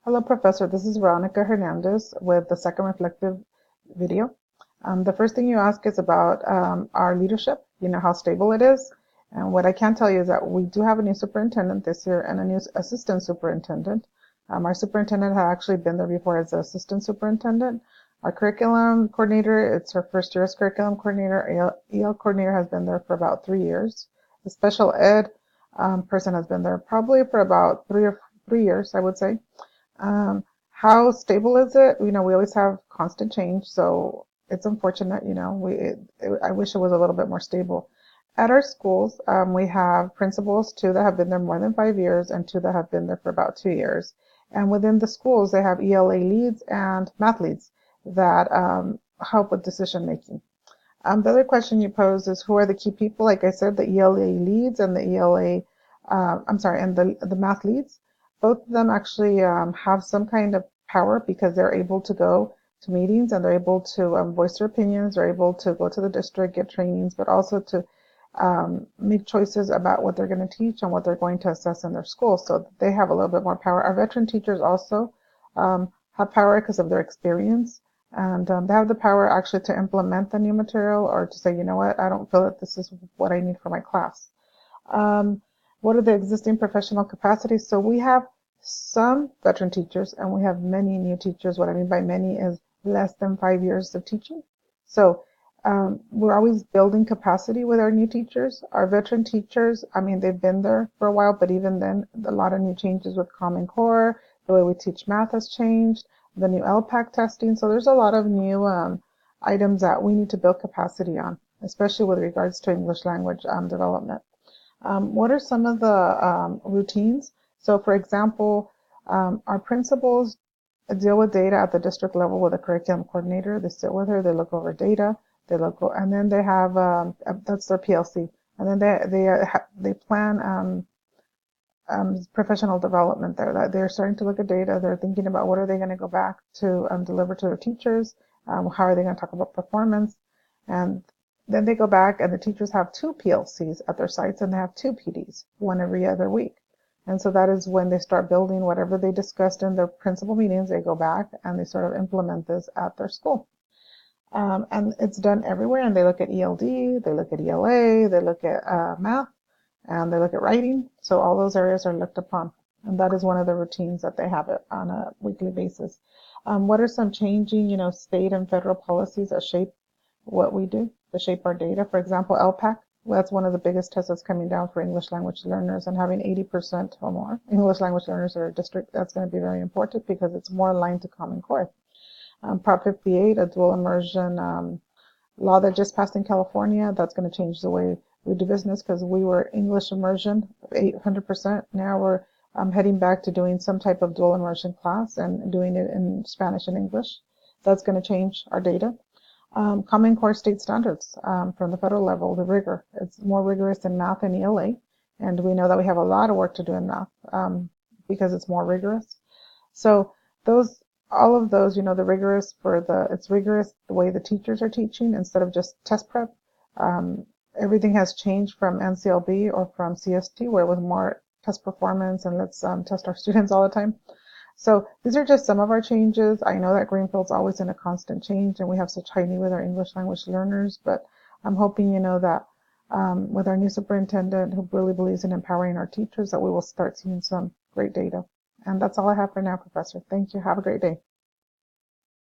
Hello, Professor. This is Veronica Hernandez with the second reflective video. The first thing you ask is about our leadership, how stable it is. And what I can tell you is that we do have a new superintendent this year and a new assistant superintendent. Our superintendent had actually been there before as the assistant superintendent. Our curriculum coordinator, it's her first year as curriculum coordinator. EL coordinator has been there for about 3 years. The special ed person has been there probably for about 3 years, I would say. How stable is it? We always have constant change, so it's unfortunate. I wish it was a little bit more stable. At our schools, we have principals, two that have been there more than 5 years and two that have been there for about 2 years. And within the schools, they have ELA leads and math leads that help with decision making. The other question you posed is who are the key people? Like I said, the ELA leads and the and the math leads. Both of them actually have some kind of power because they're able to go to meetings and they're able to voice their opinions. They're able to go to the district, get trainings, but also to make choices about what they're going to teach and what they're going to assess in their school. So they have a little bit more power. Our veteran teachers also have power because of their experience. And they have the power actually to implement the new material or to say, you know what, I don't feel that this is what I need for my class. What are the existing professional capacities? So we have some veteran teachers and we have many new teachers. What I mean by many is less than 5 years of teaching. So we're always building capacity with our new teachers. Our veteran teachers, they've been there for a while, but even then, a lot of new changes with Common Core. The way we teach math has changed. The new LPAC testing. So there's a lot of new items that we need to build capacity on, especially with regards to English language development. What are some of the routines? So, for example, our principals deal with data at the district level with a curriculum coordinator. They sit with her, they look over data, and then they have that's their PLC, and then they plan professional development there. That they're starting to look at data. They're thinking about what are they going to go back to deliver to their teachers. How are they going to talk about performance, and then they go back and the teachers have 2 PLCs at their sites and they have 2 PDs, one every other week. And so that is when they start building whatever they discussed in their principal meetings. They go back and they sort of implement this at their school. And it's done everywhere. And they look at ELD, they look at ELA, they look at math, and they look at writing. So all those areas are looked upon. And that is one of the routines that they have it on a weekly basis. What are some changing, state and federal policies that shape what we do, that shape our data? For example, LPAC, that's one of the biggest tests that's coming down for English language learners, and having 80% or more English language learners in our district, that's going to be very important because it's more aligned to Common Core. Prop 58, a dual immersion law that just passed in California, that's going to change the way we do business because we were English immersion 800%. Now we're heading back to doing some type of dual immersion class and doing it in Spanish and English. That's going to change our data. Common Core state standards from the federal level, the rigor. It's more rigorous in math and ELA, and we know that we have a lot of work to do in math because it's more rigorous. So all of those, the rigorous it's rigorous the way the teachers are teaching instead of just test prep. Everything has changed from NCLB or from CST where it was more test performance and let's test our students all the time. So these are just some of our changes. I know that Greenfield's always in a constant change and we have such high need with our English language learners, but I'm hoping that with our new superintendent who really believes in empowering our teachers that we will start seeing some great data. And that's all I have for now, Professor. Thank you. Have a great day.